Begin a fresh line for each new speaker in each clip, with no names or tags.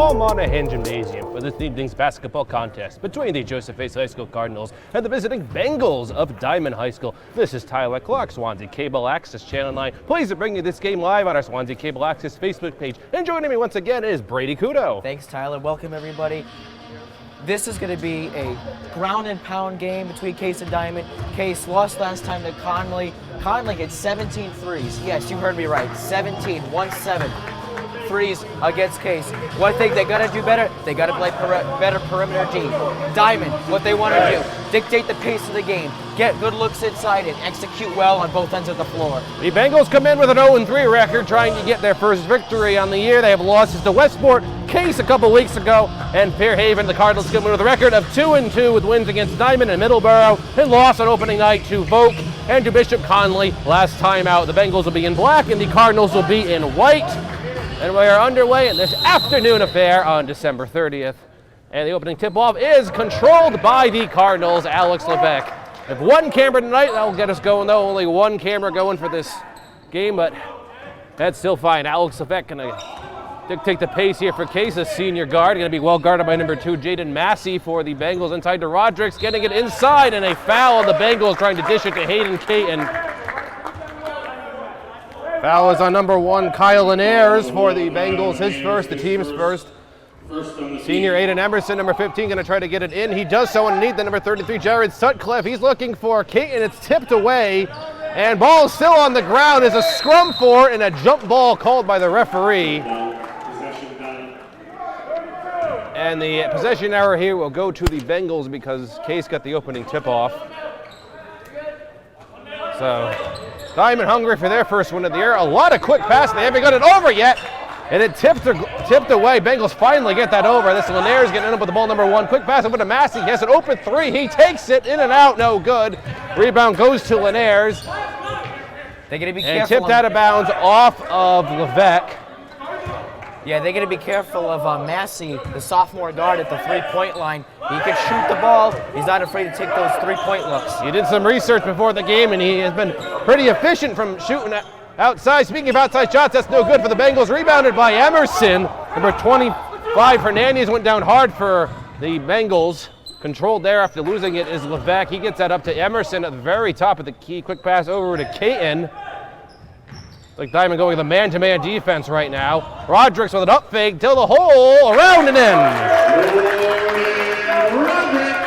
small Monahan Gymnasium for this evening's basketball contest between the JCHS High School Cardinals and the visiting Bengals of Diman High School. This is Tyler Clark, Swansea Cable Access Channel 9. Pleased to bring you this game live on our Swansea Cable Access Facebook page. And joining me once again is Brady Kudo.
Thanks, Tyler. Welcome, everybody. This is going to be a ground and pound game between Case and Diman. Case lost last time to Conley. Conley hit 17 threes. Yes, you heard me right. 17 threes against Case. One thing they got to do better, they got to play better perimeter D. Diman, what they want to do, dictate the pace of the game, get good looks inside and execute well on both ends of the floor.
The Bengals come in with an 0-3 record, trying to get their first victory on the year. They have losses to Westport, Case a couple weeks ago, and Fairhaven. The Cardinals come in with a record of 2-2 with wins against Diman and Middleborough, and loss on opening night to Voke and to Bishop Conley. Last time out, the Bengals will be in black and the Cardinals will be in white. And we are underway in this afternoon affair on December 30th. And the opening tip-off is controlled by the Cardinals, Alex Levesque. We have one camera tonight, that will get us going though. Only one camera going for this game, but that's still fine. Alex Levesque gonna dictate the pace here for Case, a senior guard. Gonna be well guarded by number 2, Jaden Massey for the Bengals. Inside to Rodrigues, getting it inside, and a foul on the Bengals, trying to dish it to Hayden Caton. Foul is on number 1, Kyle Linares for the Bengals, his first, the team's first. Senior Aiden Emerson, number 15, going to try to get it in. He does so underneath the number 33, Jared Sutcliffe. He's looking for Caton. It's tipped away, and ball is still on the ground. Is a scrum for and a jump ball called by the referee. And the possession error here will go to the Bengals because Case got the opening tip-off. So Diman hungry for their first win of the year. A lot of quick passes. They haven't got it over yet. And it tipped away. Bengals finally get that over. This Linares getting up with the ball, number 1. Quick pass over to Massey. He has an open 3. He takes it in and out. No good. Rebound goes to Linares.
They're going to be
and
careful.
Tipped out of bounds off of Levesque.
Yeah, they're going to be careful of Massey, the sophomore guard at the three-point line. He can shoot the ball. He's not afraid to take those three-point looks.
He did some research before the game, and he has been pretty efficient from shooting outside. Speaking of outside shots, that's no good for the Bengals. Rebounded by Emerson. Number 25, Hernandez, went down hard for the Bengals. Controlled there after losing it is Levesque. He gets that up to Emerson at the very top of the key. Quick pass over to Caton. Like Diman going with a man-to-man defense right now. Rodrigues with an up fake till the hole, around and in.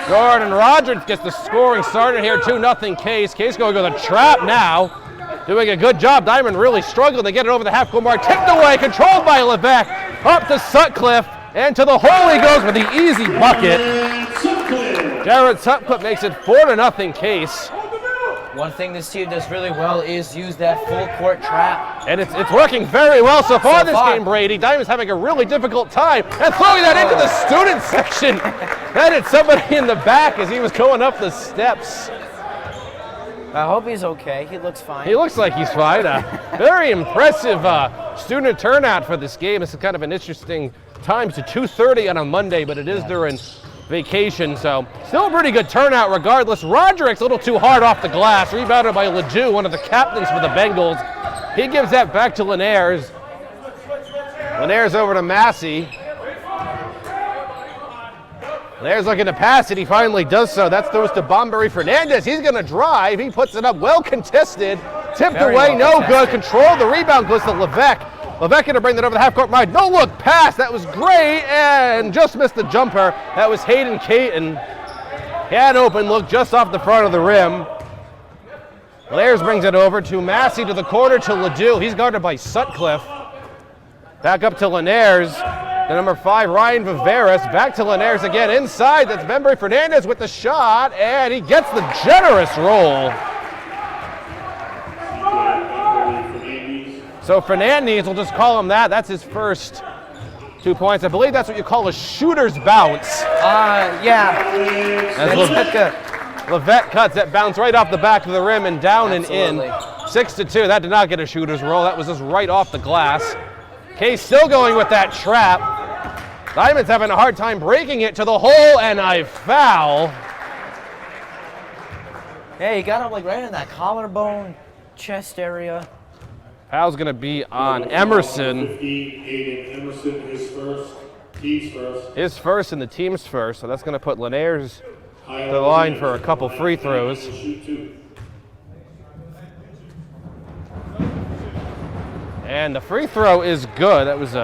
Jordan Rodrigues gets the scoring started here, 2-0 Case. Case going with a trap now. Doing a good job. Diman really struggling to get it over the half-court mark. Tipped away, controlled by Levesque. Up to Sutcliffe, and to the hole he goes with the easy bucket. Jared Sutcliffe makes it 4-0 Case.
One thing this team does really well is use that full court trap.
And it's working very well so far this game, Brady. Diman's having a really difficult time. And throwing that into the student section. That hit somebody in the back as he was going up the steps.
I hope he's okay. He looks fine.
He looks like he's fine. Very impressive student turnout for this game. It's kind of an interesting time to 2:30 on a Monday, but it is during vacation, so still a pretty good turnout regardless. Rodrigues a little too hard off the glass, rebounded by Ledoux, one of the captains for the Bengals. He gives that back to Linares. Linares over to Massey. Linares looking to pass it, he finally does so. That throws to Bomberry Fernandez. He's going to drive, he puts it up, well contested, tipped away, no good, control, the rebound goes to Levesque. Levesque to bring that over the half-court line. No look pass. That was great and just missed the jumper. That was Hayden Caton. He had an open look just off the front of the rim. Linares brings it over to Massey to the corner to Ledoux. He's guarded by Sutcliffe. Back up to Linares. The number 5, Ryan Viveris. Back to Linares again. Inside, that's Bomberry Fernandez with the shot, and he gets the generous roll. So Fernandez, we'll just call him that. That's his first 2 points. I believe that's what you call a shooter's bounce.
Yeah.
Levesque cuts that bounce right off the back of the rim and down.
Absolutely.
And in. 6-2. That did not get a shooter's roll. That was just right off the glass. Case still going with that trap. Diman's having a hard time breaking it to the hole, and a foul.
Yeah, he got him like right in that collarbone, chest area.
Foul's going to be on Emerson.
15, Aiden Emerson, his first.
His first and the team's first, so that's going to put Laniers to the line for a couple free throws. And the free throw is good. That was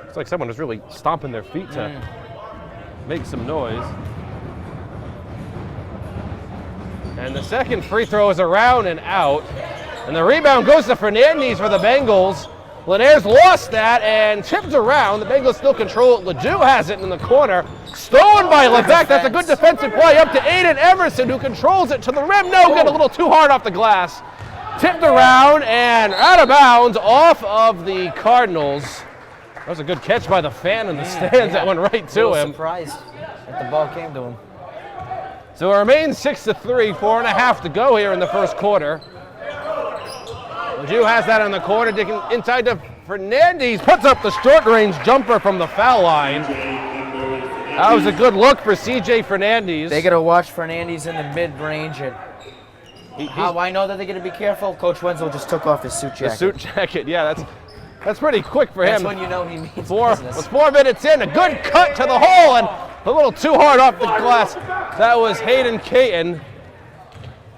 it's like someone was really stomping their feet to make some noise. And the second free throw is around and out. And the rebound goes to Fernandez for the Bengals. Laniers lost that and tipped around. The Bengals still control it. Ledoux has it in the corner. Stolen by Levesque. That's a good defensive play up to Aiden Emerson, who controls it to the rim. No good, a little too hard off the glass. Tipped around and out of bounds off of the Cardinals. That was a good catch by the fan in the stands that went right to him.
Surprised that the ball came to him.
So it remains 6-3, 4.5 to go here in the first quarter. Ledoux has that in the corner, digging inside to Fernandez, puts up the short-range jumper from the foul line. That was a good look for CJ Fernandez.
They got to watch Fernandez in the mid-range. And how I know that they're going to be careful? Coach Wenzel just took off his suit jacket.
The suit jacket, yeah, that's pretty quick for him.
That's when you know he means business.
With 4 minutes in, a good cut to the hole, and a little too hard off the glass. That was Hayden Caton.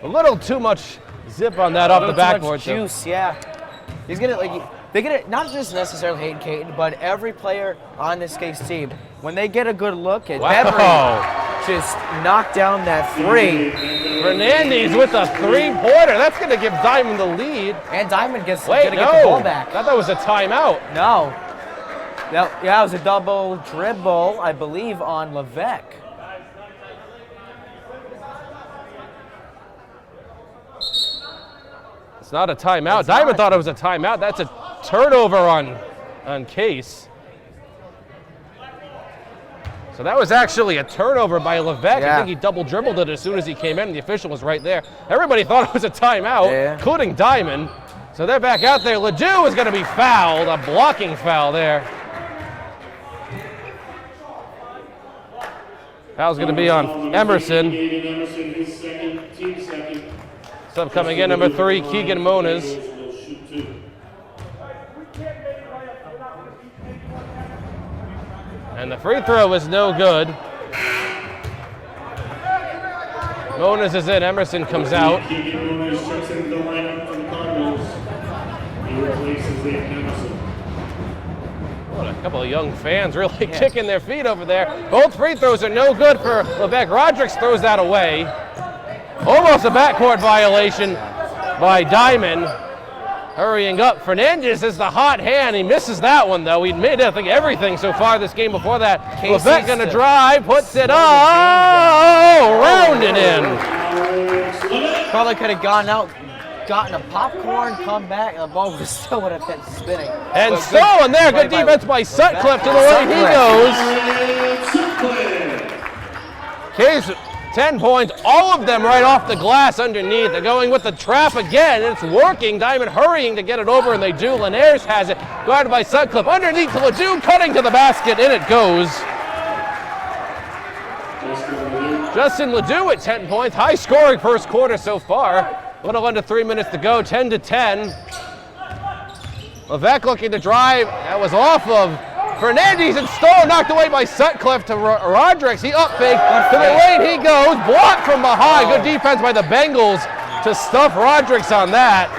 A little too much zip on that off the backboard.
Juice, yeah. He's gonna they're gonna not just necessarily Hayden Caton, but every player on this Case team. When they get a good look at Beverly, just knock down that three.
Fernandez with a three-pointer. That's gonna give Diamond the lead.
And Diamond gets get the ball back.
I thought that was a timeout.
No. Yeah, it was a double dribble, I believe, on Levesque.
It's not a timeout. Diamond thought it was a timeout. That's a turnover on Case. So that was actually a turnover by Levesque.
Yeah.
I think he double dribbled it as soon as he came in, and the official was right there. Everybody thought it was a timeout, including Diamond. So they're back out there. Ledoux is going to be fouled, a blocking foul there. Foul's going to be on Emerson. Sub coming in, number 3, Keegan Moniz. And the free throw is no good. Moniz is in, Emerson comes out. What a couple of young fans really kicking their feet over there. Both free throws are no good for Levesque. Rodrigues throws that away. Almost a backcourt violation by Diamond. Hurrying up, Fernandez is the hot hand. He misses that one, though. He'd made, I think, everything so far this game before that. Levesque going to drive, puts it up, rounded in.
Probably could have gone out, gotten a popcorn, come back, and the ball would still would have been spinning.
And stolen there. Good defense by Sutcliffe to the way he goes. Case 10 points, all of them right off the glass underneath. They're going with the trap again, and it's working. Diamond hurrying to get it over, and they do. Laniers has it, guarded by Sutcliffe. Underneath to Ledoux, cutting to the basket, in it goes. Justin Ledoux at 10 points. High scoring first quarter so far. A little under 3 minutes to go, 10-10. Levesque looking to drive. That was off of Fernandez, and stolen, knocked away by Sutcliffe to Rodrigues. He up fake to the lane he goes. Blocked from behind. Good defense by the Bengals to stuff Rodrigues on that.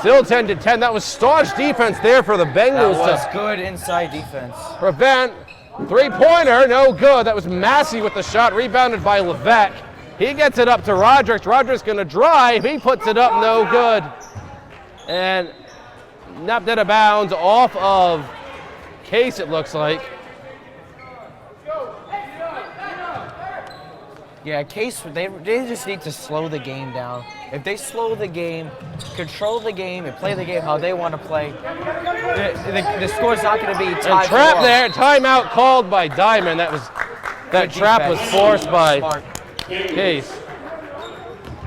Still 10-10. That was staunch defense there for the Bengals.
That was good inside defense.
Prevent. Three-pointer, no good. That was Massey with the shot, rebounded by Levesque. He gets it up to Rodrigues. Rodrigues going to drive. He puts it up, no good. And napped out of bounds off of Case, it looks like.
Yeah, Case, they just need to slow the game down. If they slow the game, control the game, and play the game how they want to play, the score's not going to be tied.
And trap there, timeout called by Diamond. That trap was forced by Case.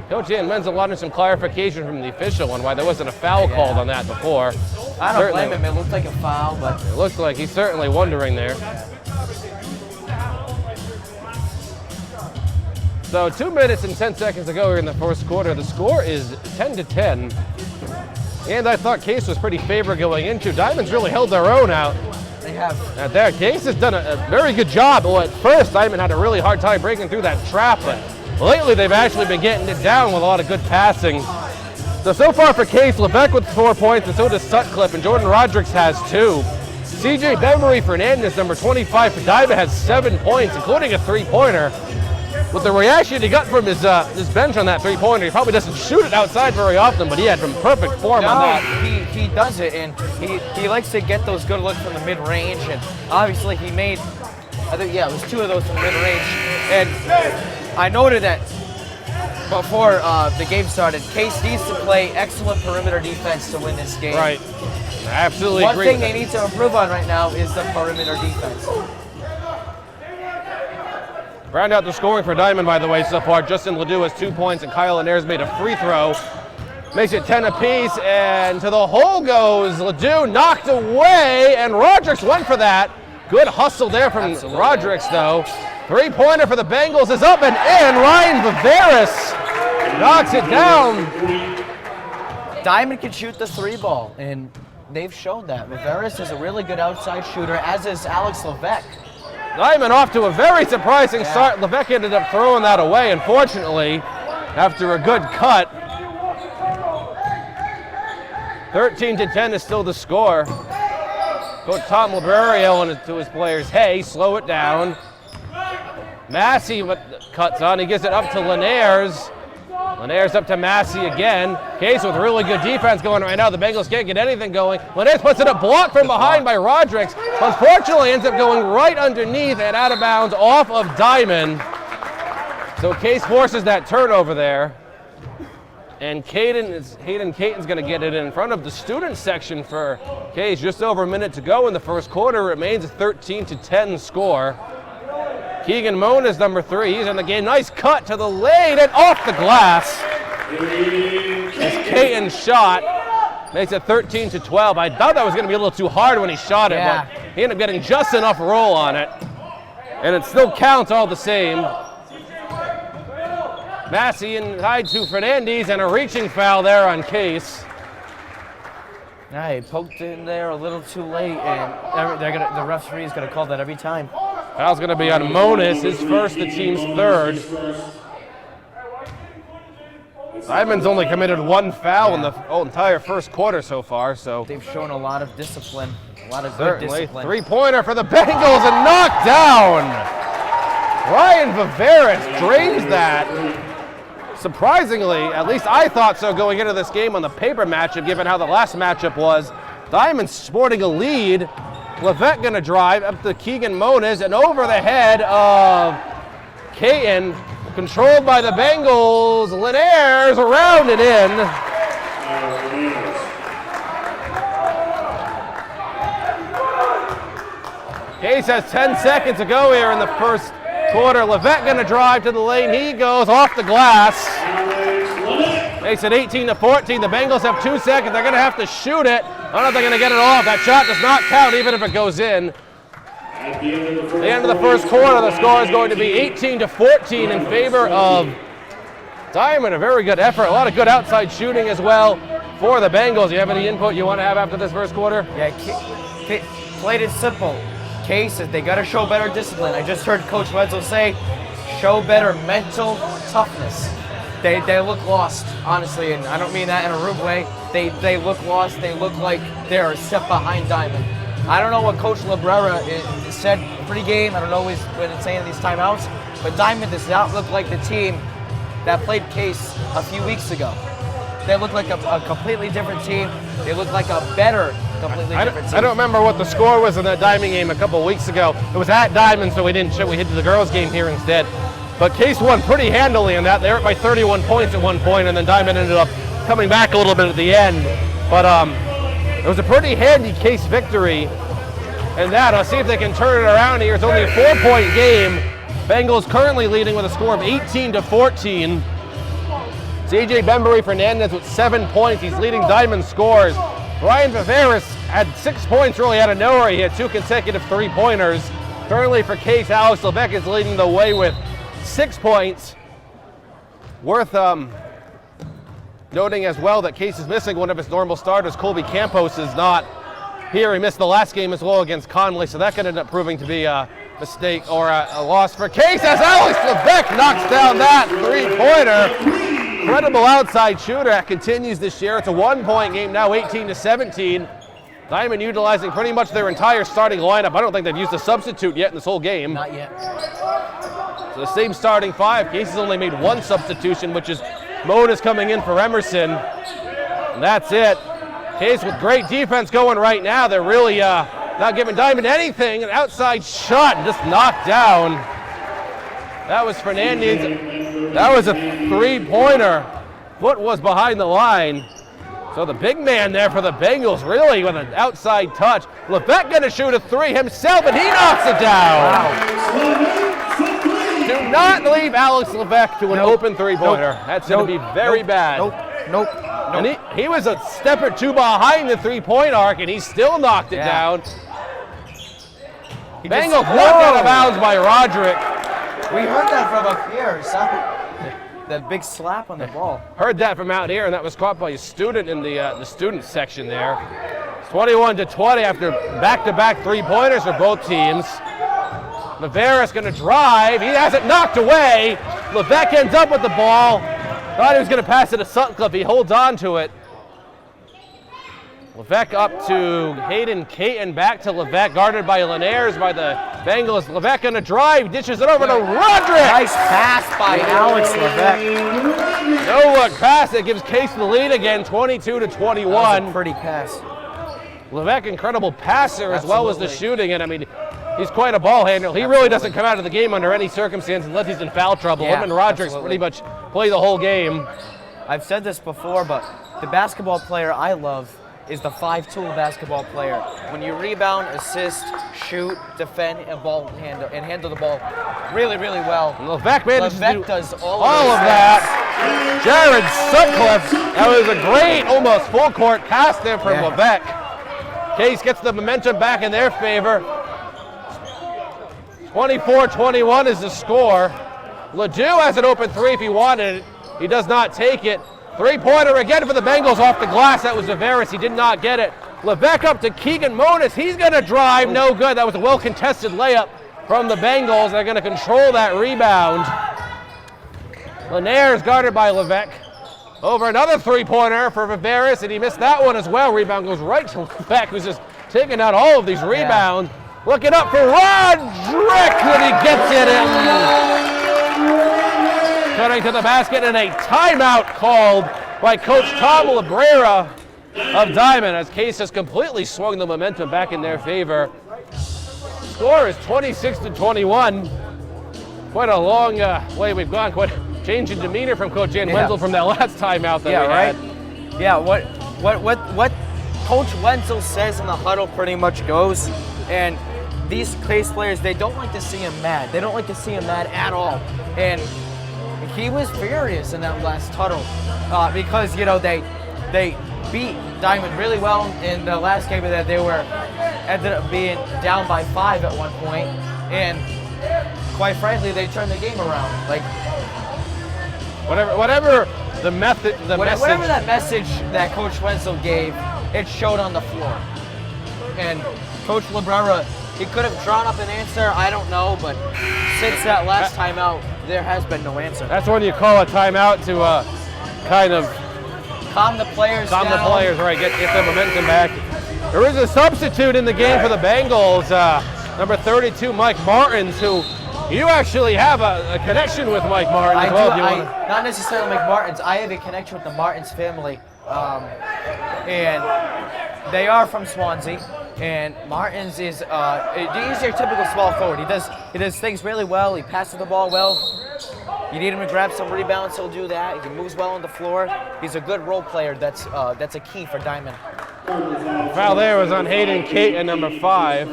Coach Jan Menzel wanted some clarification from the official on why there wasn't a foul called on that before.
I don't blame him. It looked like a foul, but
it looked like he's certainly wondering there. So 2 minutes and 10 seconds to go here in the first quarter. The score is 10-10. And I thought Case was pretty favored going into. Diamond's really held their own out.
They have.
Out there, Case has done a very good job. Well, at first, Diamond had a really hard time breaking through that trap, but lately they've actually been getting it down with a lot of good passing. So far for Case, Levesque with 4 points, and so does Sutcliffe, and Jordan Rodrigues has 2. CJ Bemery Fernandez, number 25 for Diamond, has 7 points, including a 3-pointer. With the reaction he got from his bench on that 3-pointer, he probably doesn't shoot it outside very often, but he had some perfect form on that.
He does it, and he likes to get those good looks from the mid-range, and obviously he made, I think, yeah, it was 2 of those from the mid-range. And I noted that before the game started, Case needs to play excellent perimeter defense to win this game.
Right. I absolutely
One
agree
thing
with
they need to improve on right now is the perimeter defense.
Round out the scoring for Diamond, by the way, so far. Justin Ledoux has 2 points, and Kyle Linares made a free throw. Makes it 10 apiece, and to the hole goes Ledoux, knocked away, and Rodrigues went for that. Good hustle there from Rodrigues, though. 3-pointer for the Bengals is up and in. Ryan Viveris knocks it down.
Diamond can shoot the 3-ball, and they've shown that. Viveris is a really good outside shooter, as is Alex Levesque.
Diamond off to a very surprising start. Levesque ended up throwing that away, unfortunately, after a good cut. 13-10 is still the score. Coach Tom Liberio to his players, hey, slow it down. Massey cuts on, he gives it up to Linares. Linares up to Massey again. Case with really good defense going right now. The Bengals can't get anything going. Linares puts it up, blocked from behind by Rodrigues. Unfortunately, ends up going right underneath and out of bounds off of Diamond. So Case forces that turnover there. And Hayden Caton's going to get it in front of the student section for Case. Just over a minute to go in the first quarter. Remains a 13-10 score. Keegan Mona is number 3. He's in the game. Nice cut to the lane and off the glass. As Caton's shot makes it 13-12. I thought that was going to be a little too hard when he shot it, but he ended up getting just enough roll on it. And it still counts all the same. Massey inside to Fernandez, and a reaching foul there on Case.
Yeah, he poked in there a little too late, and the referee is going to call that every time.
Foul's going to be on Monas, his first, the team's 3rd. Simon's only committed 1 foul in the entire first quarter so far, so.
They've shown a lot of discipline, a lot of good discipline.
3-pointer for the Bengals and knocked down. Ryan Viveris drains that. Surprisingly, at least I thought so going into this game on the paper matchup, given how the last matchup was. Diamond sporting a lead. Levesque going to drive up to Keegan Moniz and over the head of Caton. Controlled by the Bengals. Linares around it in. Case has 10 seconds to go here in the first quarter. Levesque going to drive to the lane. He goes off the glass. Makes it 18-14. The Bengals have 2 seconds. They're going to have to shoot it. I don't know if they're going to get it off. That shot does not count even if it goes in. At the end of the first quarter, the score is going to be 18-14 in favor of Diamond. A very good effort. A lot of good outside shooting as well for the Bengals. You have any input you want to have after this first quarter?
Yeah, played it simple. Case, they got to show better discipline. I just heard Coach Wenzel say, show better mental toughness. They look lost, honestly, and I don't mean that in a rude way. They look lost. They look like they're a step behind Diamond. I don't know what Coach Librera said pre-game. I don't know when it's saying these timeouts, but Diamond does not look like the team that played Case a few weeks ago. They look like a completely different team. They look like a better, completely different team.
I don't remember what the score was in that Diamond game a couple weeks ago. It was at Diamond, so we didn't show. We hit the girls' game here instead. But Case won pretty handily in that. They were up by 31 points at one point, and then Diamond ended up coming back a little bit at the end. But it was a pretty handy Case victory. And that, I'll see if they can turn it around here. It's only a 4-point game. Bengals currently leading with a score of 18-14. CJ Bemery Fernandez with 7 points. He's leading Diamond scores. Ryan Viveris had 6 points really out of nowhere. He had 2 consecutive 3-pointers. Currently for Case, Alex Levesque is leading the way with 6 points. Worth Noting as well that Case is missing one of his normal starters. Colby Campos is not here. He missed the last game as well against Conley, so that could end up proving to be a mistake or a loss for Case as Alex Levesque knocks down that three-pointer. Incredible outside shooter that continues this year. It's a 1-point game now, 18-17. Diamond utilizing pretty much their entire starting lineup. I don't think they've used a substitute yet in this whole game.
Not yet.
So the same starting five. Case has only made one substitution, which is Monahan coming in for Emerson. And that's it. Case with great defense going right now. They're really not giving Diamond anything. An outside shot just knocked down. That was Fernandez. That was a three-pointer. Foot was behind the line. So the big man there for the Bengals really with an outside touch. Levesque going to shoot a three himself, and he knocks it down. Wow. Do not leave Alex Levesque to an open three-pointer. That's going to be very bad.
Nope.
And he was a step or two behind the three-point arc, and he still knocked it down. Bengals knocked out of bounds by Roderick.
We heard that from up here, son. That big slap on the ball.
Heard that from out here, and that was caught by a student in the student section there. It's 21-20 after back-to-back three-pointers for both teams. Navarre's going to drive. He has it knocked away. Levesque ends up with the ball. Thought he was going to pass it to Sutcliffe. He holds on to it. Levesque up to Hayden Caton, back to Levesque, guarded by Linares by the Bengals. Levesque on a drive, dishes it over to Roderick.
Nice pass by Alex Levesque.
No-look pass that gives Case the lead again, 22-21.
That was a pretty pass.
Levesque, incredible passer as well as the shooting, and I mean, he's quite a ball handler. He really doesn't come out of the game under any circumstance unless he's in foul trouble. Him and Roderick pretty much play the whole game.
I've said this before, but the basketball player I love is the five-tool basketball player. When you rebound, assist, shoot, defend, and handle the ball really, really well.
And Levesque manages to do
does all
of that. Jared Sutcliffe, that was a great, almost full-court pass there from Levesque. Case gets the momentum back in their favor. 24-21 is the score. Ledoux has an open three if he wanted it. He does not take it. Three-pointer again for the Bengals off the glass. That was Avaris. He did not get it. Levesque up to Keegan Monas. He's going to drive. No good. That was a well-contested layup from the Bengals. They're going to control that rebound. Linares guarded by Levesque. Over another three-pointer for Avaris, and he missed that one as well. Rebound goes right to Levesque, who's just taking out all of these rebounds. Looking up for Roderick, and he gets it in. Cutting to the basket, and a timeout called by Coach Tom Labrera of Diamond as Case has completely swung the momentum back in their favor. Score is 26-21. Quite a long way we've gone. Quite a change in demeanor from Coach Jan Wenzel from that last timeout that we had.
Yeah, what Coach Wenzel says in the huddle pretty much goes, and these Case players, they don't like to see him mad. They don't like to see him mad at all. And he was furious in that last huddle because, you know, they beat Diamond really well in the last game that they ended up being down by 5 at one point, and quite frankly, they turned the game around. Like
whatever the message.
Whatever that message that Coach Wenzel gave, it showed on the floor. And Coach Labrera, he could have drawn up an answer, I don't know, but since that last timeout, there has been no answer.
That's when you call a timeout to kind of
calm the players down.
Calm the players, right, get the momentum back. There is a substitute in the game for the Bengals, number 32, Mike Martins, who you actually have a connection with Mike Martins.
Not necessarily Mike Martins. I have a connection with the Martins family, and they are from Swansea. And Martins is he's your typical small forward. He does things really well. He passes the ball well. You need him to grab some rebounds, he'll do that. He moves well on the floor. He's a good role player. That's a key for Diamond.
Foul there was on Hayden Caton, number 5.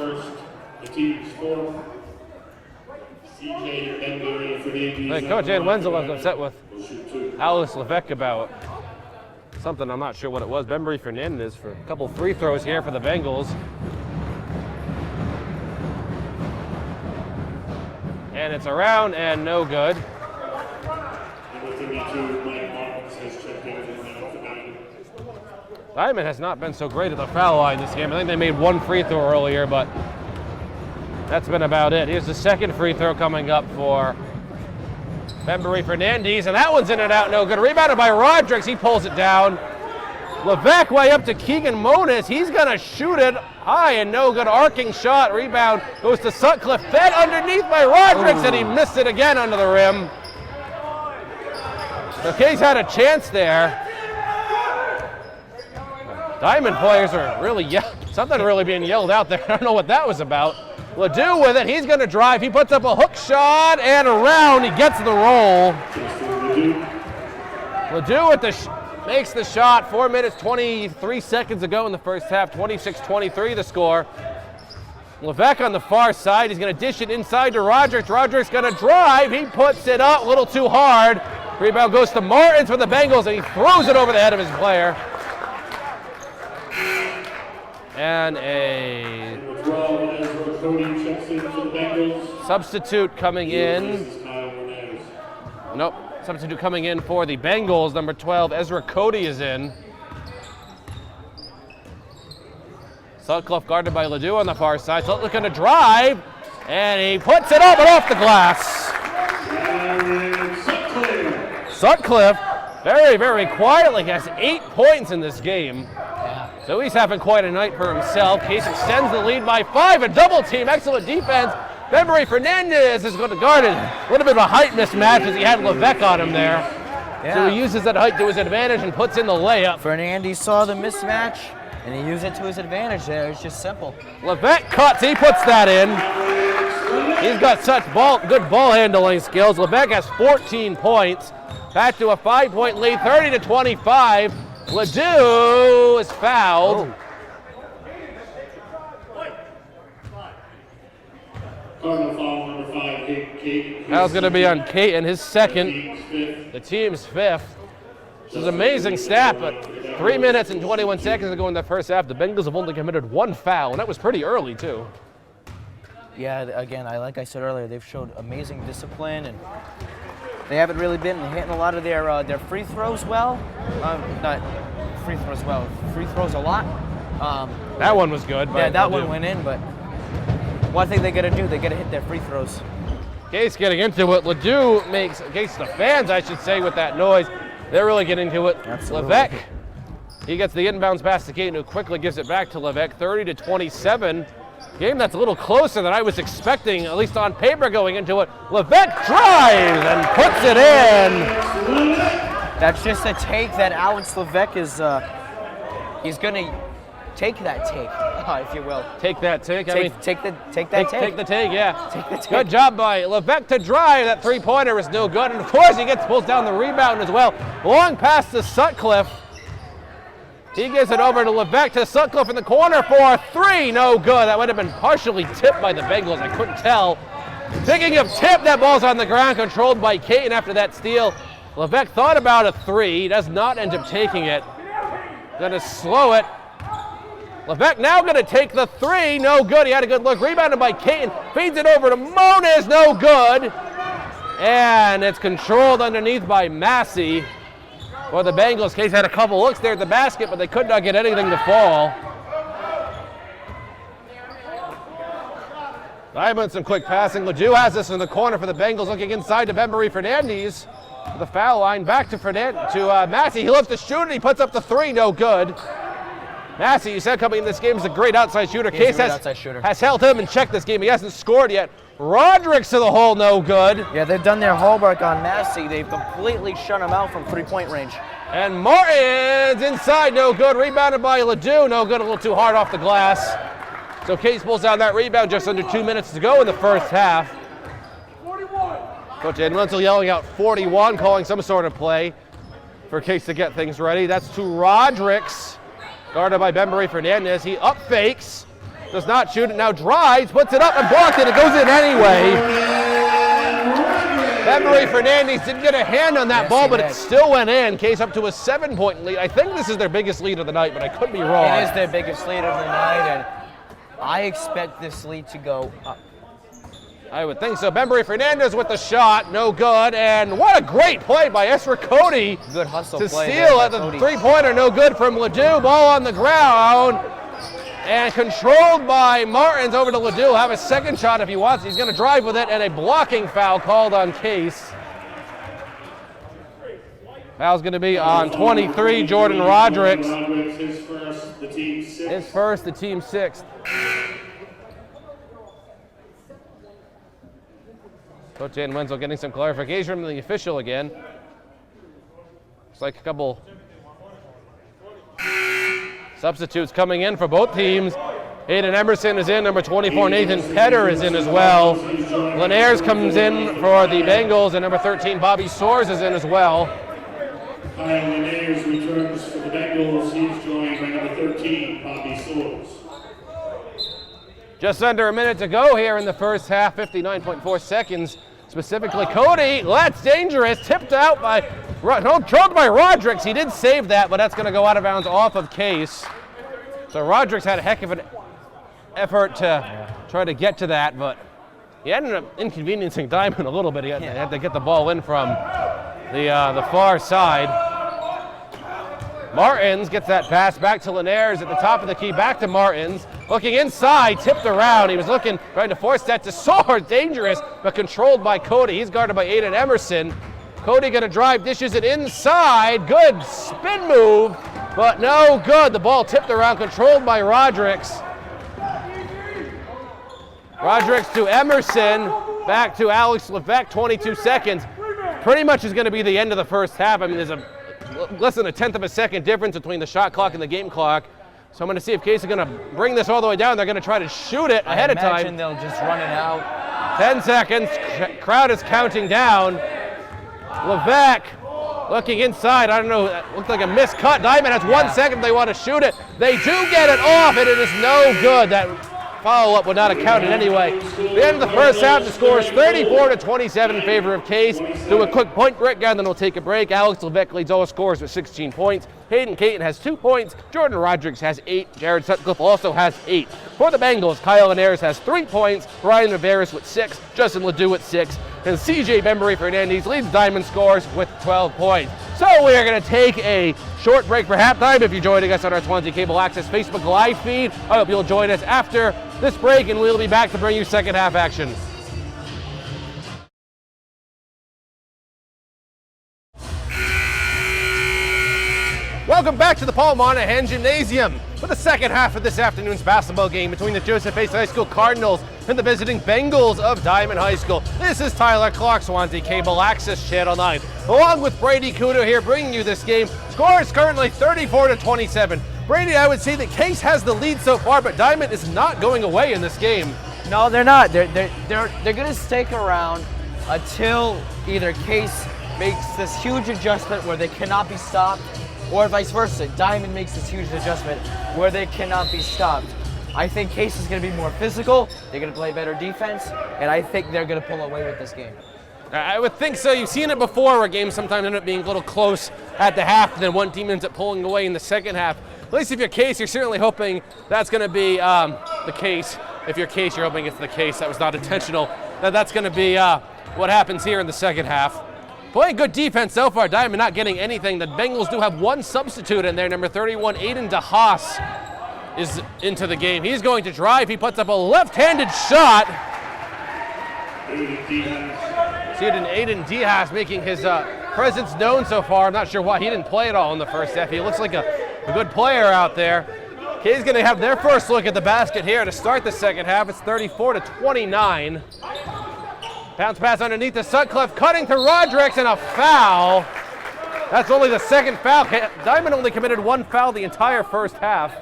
Coach Jan Wenzel was upset with Alex Levesque about something. I'm not sure what it was. Bembry Fernandez for a couple free throws here for the Bengals. And it's around and no good.
Number 32, Mike Martins has checked in for the
Diman has not been so great at the foul line this game. I think they made one free throw earlier, but that's been about it. Here's the second free throw coming up for Bembry Fernandez, and that one's in and out, no good. Rebounded by Rodrigues, he pulls it down. Levesque way up to Keegan Monas. He's gonna shoot it high and no good. Arcing shot, rebound goes to Sutcliffe. Fed underneath by Rodrigues, and he missed it again under the rim. So Case had a chance there. Diman players are really something really being yelled out there. I don't know what that was about. Ledoux with it. He's going to drive. He puts up a hook shot and around. He gets the roll. Ledoux with makes the shot. 4 minutes, 23 seconds ago in the first half. 26-23 the score. Levesque on the far side. He's going to dish it inside to Rodrigues. Rodrigues going to drive. He puts it up a little too hard. Rebound goes to Martins for the Bengals, and he throws it over the head of his player. And a substitute coming in. Nope, substitute coming in for the Bengals. Number 12, Ezra Cody is in. Sutcliffe guarded by Ledoux on the far side. Sutcliffe going to drive, and he puts it up and off the glass. Sutcliffe, very, very quietly, has 8 points in this game. So he's having quite a night for himself. Case extends the lead by 5, a double team, excellent defense. Bembry Fernandez is going to guard it. A little bit of a height mismatch as he had Levesque on him there. Yeah. So he uses that height to his advantage and puts in the layup.
Fernandez saw the mismatch, and he used it to his advantage there. It's just simple.
Levesque cuts, he puts that in. He's got such good ball handling skills. Levesque has 14 points. Back to a 5-point lead, 30-25. Ledoux is fouled.
Cardinal foul number 5, Kate.
Foul's going to be on Kate and his second. The team's fifth. This is an amazing stat, but 3 minutes and 21 seconds ago in the first half, the Bengals have only committed 1 foul, and that was pretty early too.
Yeah, again, like I said earlier, they've showed amazing discipline, and they haven't really been hitting a lot of their free throws well. Not free throws well, free throws a lot.
That one was good.
Yeah, that one went in, but one thing they got to do, they got to hit their free throws.
Case getting into it. Ledoux makes, Case the fans, I should say, with that noise. They're really getting into it.
Absolutely.
Levesque, he gets the inbounds pass to Kate, who quickly gives it back to Levesque, 30-27. Game that's a little closer than I was expecting, at least on paper going into it. Levesque drives and puts it in.
That's just a take that Alex Levesque is, he's going to take that take, if you will.
Take that take?
Take the take.
Take the take, yeah.
Take the take.
Good job by Levesque to drive. That three-pointer is no good. And, of course, he pulls down the rebound as well. Long pass to Sutcliffe. He gives it over to Levesque to Sutcliffe in the corner for a 3. No good. That would have been partially tipped by the Bengals. I couldn't tell. Speaking of tip, that ball's on the ground, controlled by Caton after that steal. Levesque thought about a 3. He does not end up taking it. Going to slow it. Levesque now going to take the 3. No good. He had a good look. Rebounded by Caton. Feeds it over to Moniz. No good. And it's controlled underneath by Massey. For the Bengals, Case had a couple looks there at the basket, but they could not get anything to fall. Diamond, some quick passing. Ledoux has this in the corner for the Bengals, looking inside to Bembry Fernandez. The foul line, back to Massey. He loves to shoot it. He puts up the 3, no good. Massey, you said coming in this game, is a great outside shooter. Case has held him in check this game. He hasn't scored yet. Rodrigues to the hole, no good.
Yeah, they've done their homework on Massey. They've completely shut him out from three-point range.
And Martins inside, no good. Rebounded by Ledoux, no good, a little too hard off the glass. So Case pulls down that rebound just under 2 minutes to go in the first half.
41.
Coach Ed Wenzel yelling out 41, calling some sort of play for Case to get things ready. That's to Rodrigues, guarded by Bembry Fernandez. He up fakes. Does not shoot it, now drives, puts it up and blocked it. It goes in anyway. Bembry Fernandez didn't get a hand on that ball, but it still went in. Case up to a 7-point lead. I think this is their biggest lead of the night, but I could be wrong.
It is their biggest lead of the night, and I expect this lead to go up.
I would think so. Bembry Fernandez with the shot, no good. And what a great play by Ezra Cody.
Good hustle
to
play
steal
there
at
by
the
Cody.
three-pointer, no good from Ledoux. Ball on the ground. And controlled by Martins over to Ledoux. Have a second shot if he wants. He's going to drive with it, and a blocking foul called on Case. Foul's going to be on 23, Jordan Rodrigues.
His first, the team sixth.
His first, the team sixth. Coach Dan Wenzel getting some clarification from the official again. Looks like a couple substitutes coming in for both teams. Aiden Emerson is in, number 24, Nathan Petter is in as well. Linares comes in for the Bengals, and number 13, Bobby Soares is in as well.
Kyle Linares returns for the Bengals. He's joined by number 13, Bobby Soares.
Just under a minute to go here in the first half, 59.4 seconds. Specifically, Cody, that's dangerous, tipped out by, controlled by Rodrigues. He did save that, but that's going to go out of bounds off of Case. So Rodrigues had a heck of an effort to try to get to that, but he ended up inconveniencing Diamond a little bit. He had to get the ball in from the far side. Martins gets that pass back to Linares at the top of the key, back to Martins. Looking inside, tipped around. He was trying to force that to Soares. Dangerous, but controlled by Cody. He's guarded by Aiden Emerson. Cody gonna drive, dishes it inside. Good spin move, but no good. The ball tipped around, controlled by Rodrigues. Rodrigues to Emerson, back to Alex Levesque, 22 seconds. Pretty much is gonna be the end of the first half. I mean, there's less than a tenth of a second difference between the shot clock and the game clock. So I'm going to see if Case is going to bring this all the way down. They're going to try to shoot it ahead of time.
I imagine they'll just run it out.
10 seconds. Crowd is counting down. Levesque looking inside. I don't know. It looked like a missed cut. Diamond has 1 second. They want to shoot it. They do get it off, and it is no good. That follow-up would not have counted anyway. The end of the first half, the score is 34-27 in favor of Case. Do a quick point breakdown, then we'll take a break. Alex Levesque leads all scores with 16 points. Hayden Caton has 2 points. Jordan Rodrigues has 8. Jared Sutcliffe also has 8. For the Bengals, Kyle Linares has 3 points. Ryan Riveras with 6. Justin Ledoux with 6. And CJ Bembry Fernandez leads Diamond scores with 12 points. So we are going to take a short break for halftime. If you're joining us on our Swansea Cable Access Facebook Live feed, I hope you'll join us after this break, and we'll be back to bring you second half action. Welcome back to the Paul Monahan Gymnasium for the second half of this afternoon's basketball game between the JCHS High School Cardinals and the visiting Bengals of Diamond High School. This is Tyler Clark, Swansea Cable Access Channel 9, along with Brady Kudo here bringing you this game. Score is currently 34-27. Brady, I would say that Case has the lead so far, but Diamond is not going away in this game.
No, they're not. They're going to stick around until either Case makes this huge adjustment where they cannot be stopped, or vice versa. Diamond makes this huge adjustment where they cannot be stopped. I think Case is going to be more physical. They're going to play better defense, and I think they're going to pull away with this game.
I would think so. You've seen it before where games sometimes end up being a little close at the half, and then one team ends up pulling away in the second half. At least if you're Case, you're certainly hoping that's going to be the case. If you're Case, you're hoping it's the case. That was not intentional. That's going to be what happens here in the second half. Playing good defense so far. Diamond not getting anything. The Bengals do have one substitute in there. Number 31, Aiden DeHaas, is into the game. He's going to drive. He puts up a left-handed shot. See it in Aiden DeHaas making his presence known so far. I'm not sure why he didn't play at all in the first half. He looks like a good player out there. Kay's going to have their first look at the basket here to start the second half. It's 34-29. Bounce pass underneath to Sutcliffe, cutting to Rodrigues, and a foul. That's only the second foul. Diamond only committed one foul the entire first half.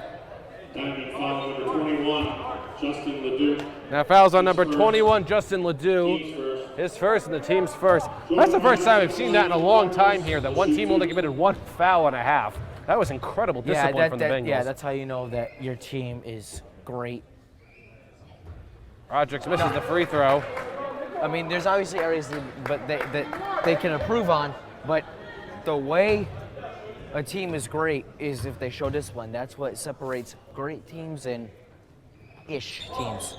Diamond foul number 21, Justin Ledoux.
Now fouls on number 21, Justin Ledoux. His first and the team's first. That's the first time we've seen that in a long time here, that one team only committed one foul and a half. That was incredible discipline from the Bengals.
Yeah, that's how you know that your team is great.
Rodrigues misses the free throw.
I mean, there's obviously areas that they can improve on, but the way a team is great is if they show discipline. That's what separates great teams and ish teams.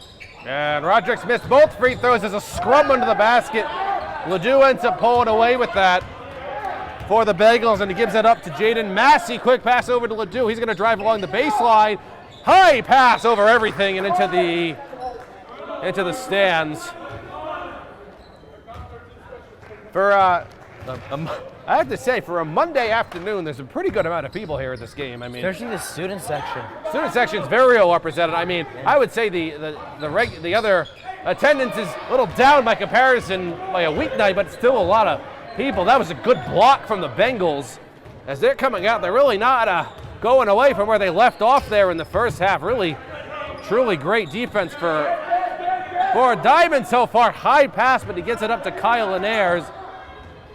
And Roderick's missed both free throws as a scrum under the basket. Ledoux ends up pulling away with that for the Bengals, and he gives it up to Jaden Massey. Quick pass over to Ledoux. He's going to drive along the baseline. High pass over everything and into the stands. For I have to say, for a Monday afternoon, there's a pretty good amount of people here at this game. I mean,
Especially the student section.
Student section's very well represented. I mean, I would say the other attendance is a little down by comparison by a weeknight, but still a lot of people. That was a good block from the Bengals. As they're coming out, they're really not going away from where they left off there in the first half. Really, truly great defense for Diamond so far. High pass, but he gets it up to Kyle Linares.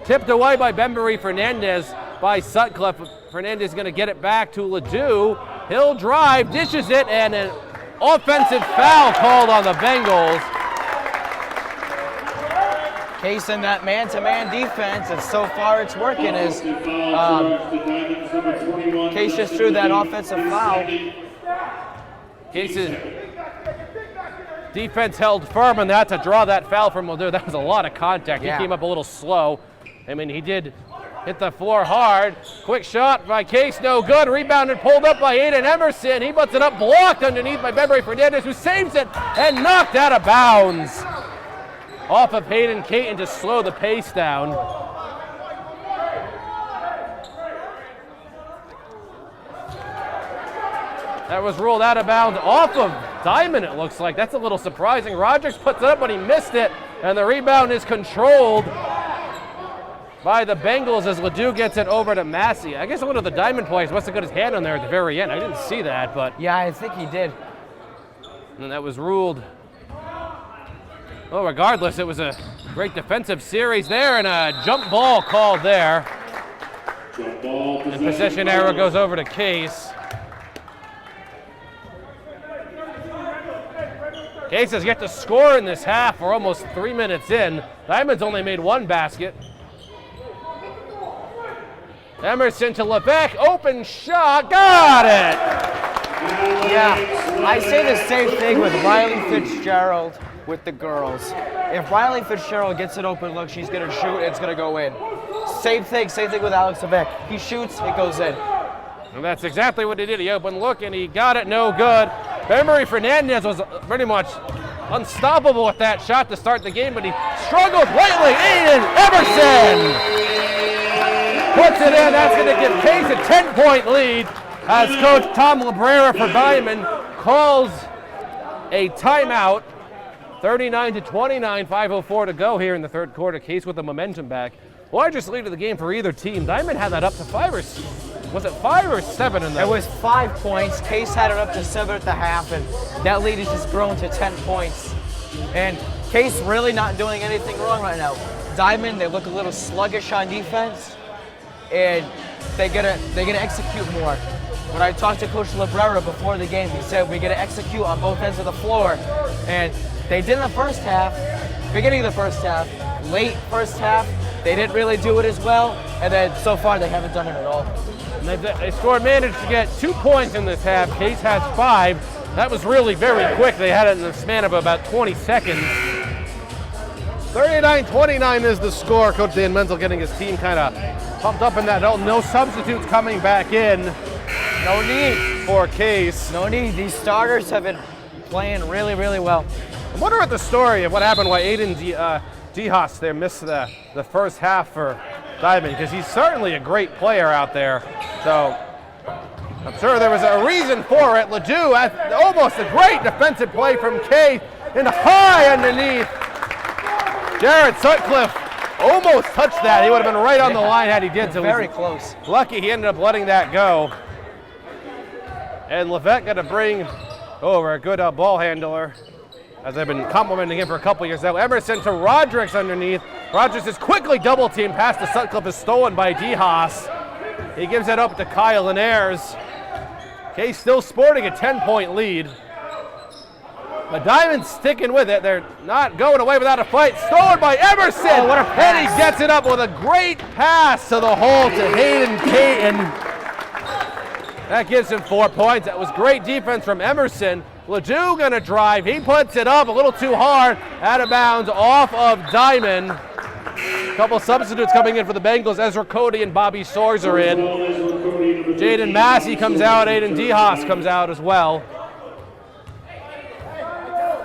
Tipped away by Bembury Fernandez by Sutcliffe. Fernandez is going to get it back to Ledoux. He'll drive, dishes it, and an offensive foul called on the Bengals.
Case in that man-to-man defense, and so far it's working. As Case just threw that offensive foul.
Case's defense held firm on that to draw that foul from Ledoux. That was a lot of contact.
Yeah.
He came up a little slow. I mean, he did hit the floor hard. Quick shot by Case, no good. Rebounded, pulled up by Aiden Emerson. He puts it up, blocked underneath by Bembury Fernandez, who saves it and knocked out of bounds. Off of Hayden Caton to slow the pace down. That was ruled out of bounds off of Diamond, it looks like. That's a little surprising. Rodgers puts it up, but he missed it, and the rebound is controlled by the Bengals as Ledoux gets it over to Massey. I guess one of the Diamond players must have got his hand on there at the very end. I didn't see that, but...
Yeah, I think he did.
And that was ruled. Well, regardless, it was a great defensive series there, and a jump ball called there. And possession arrow goes over to Case. Case has yet to score in this half. We're almost 3 minutes in. Diamond's only made one basket. Emerson to Levesque, open shot, got it!
Yeah, I say the same thing with Riley Fitzgerald with the girls. If Riley Fitzgerald gets an open look, she's gonna shoot, it's gonna go in. Same thing with Alex Levesque. He shoots, it goes in.
And that's exactly what he did. He opened look and he got it, no good. Bembury Fernandez was pretty much unstoppable with that shot to start the game, but he struggled lately. Aiden Emerson puts it in. That's going to give Case a 10-point lead as Coach Tom Labrera for Diamond calls a timeout. 39-29, 5:04 to go here in the third quarter. Case with the momentum back. Largest lead of the game for either team. Diamond had that up to 5 or 7 in the...
It was 5 points. Case had it up to 7 at the half, and that lead has just grown to 10 points. And Case really not doing anything wrong right now. Diamond, they look a little sluggish on defense, and they gotta execute more. When I talked to Coach Labrera before the game, he said we gotta execute on both ends of the floor, and they did in the first half, beginning of the first half, late first half, they didn't really do it as well, and then so far they haven't done it at all.
They managed to get 2 points in this half. Case has 5. That was really very quick. They had it in the span of about 20 seconds. 39-29 is the score. Coach Dan Menzel getting his team kind of pumped up in that. No substitutes coming back in.
No need
for Case.
No need. These starters have been playing really, really well.
I wonder what the story of what happened, why Aiden DeHaas there missed the first half for Diamond, because he's certainly a great player out there. So I'm sure there was a reason for it. Ledoux, almost a great defensive play from Case, and high underneath. Jared Sutcliffe almost touched that. He would have been right on the line had he did. So
very close.
Lucky he ended up letting that go. And Levesque got to bring over a good ball handler, as I've been complimenting him for a couple years now. Emerson to Rodrigues underneath. Rodrigues is quickly double teamed. Pass to Sutcliffe is stolen by DeHaas. He gives it up to Kyle Linares. Case still sporting a 10-point lead. But Diamond's sticking with it. They're not going away without a fight. Stolen by Emerson.
Oh, what a pass.
And he gets it up with a great pass to the hole to Hayden Caton. That gives him 4 points. That was great defense from Emerson. Ledoux gonna drive. He puts it up a little too hard, out of bounds, off of Diman. A couple substitutes coming in for the Bengals. Ezra Cody and Bobby Soares are in. Jaden Massey comes out. Aiden DeHaas comes out as well.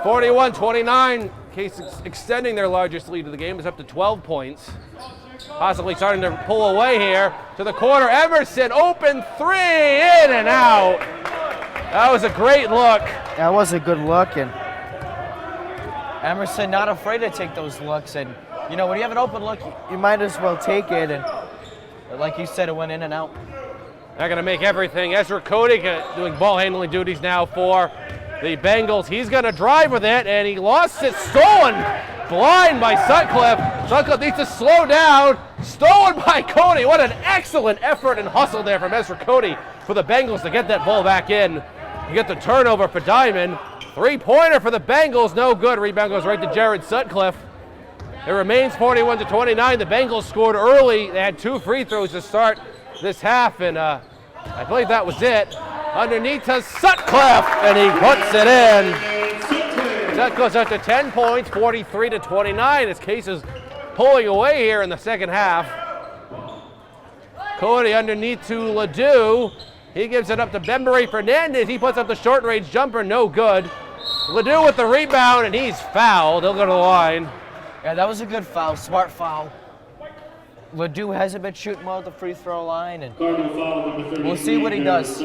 41-29. Case extending their largest lead of the game. Is up to 12 points. Possibly starting to pull away here to the corner. Emerson, open three, in and out. That was a great look.
That was a good look, and Emerson not afraid to take those looks. And you know, when you have an open look, you might as well take it. And like you said, it went in and out.
They're going to make everything. Ezra Cody doing ball handling duties now for the Bengals. He's going to drive with it, and he lost it. Stolen blind by Sutcliffe. Sutcliffe needs to slow down. Stolen by Cody. What an excellent effort and hustle there from Ezra Cody for the Bengals to get that ball back in. You get the turnover for Diman. Three-pointer for the Bengals, no good. Rebound goes right to Jared Sutcliffe. It remains 41-29. The Bengals scored early. They had 2 free throws to start this half, and I believe that was it. Underneath to Sutcliffe, and he puts it in. Sutcliffe's up to 10 points, 43-29. His Case is pulling away here in the second half. Cody underneath to Ledoux. He gives it up to Bembury Fernandez. He puts up the short-range jumper, no good. Ledoux with the rebound, and he's fouled. He'll go to the line.
Yeah, that was a good foul, smart foul. Ledoux hasn't been shooting well at the free throw line, and we'll see what he does.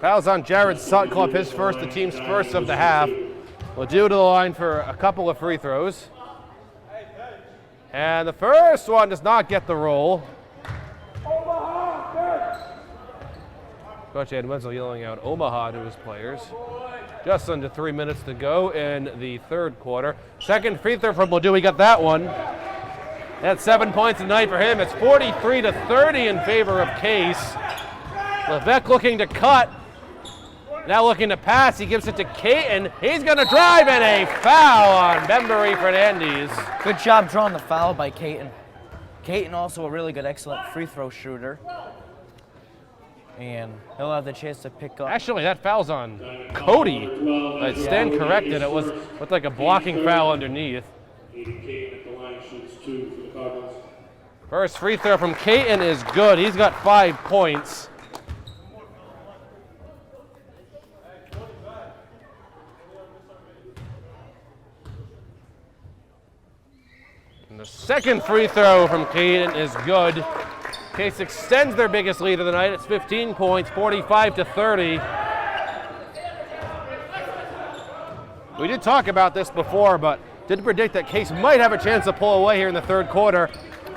Foul's on Jared Sutcliffe, his first, the team's first of the half. Ledoux to the line for a couple of free throws. And the first one does not get the roll. Coach Ed Wenzel yelling out Omaha to his players. Just under 3 minutes to go in the third quarter. Second free throw from Ledoux, he got that one. That's 7 points tonight for him. It's 43-30 in favor of Case. Levesque looking to cut. Now looking to pass. He gives it to Caton. He's going to drive, and a foul on Bembury Fernandez.
Good job drawing the foul by Caton. Caton also a really good, excellent free throw shooter. And he'll have the chance to pick up.
Actually, that foul's on Cody. I stand corrected. It was looked like a blocking foul underneath. First free throw from Caton is good. He's got 5 points. And the second free throw from Caton is good. Case extends their biggest lead of the night. It's 15 points, 45-30. We did talk about this before, but did predict that Case might have a chance to pull away here in the third quarter.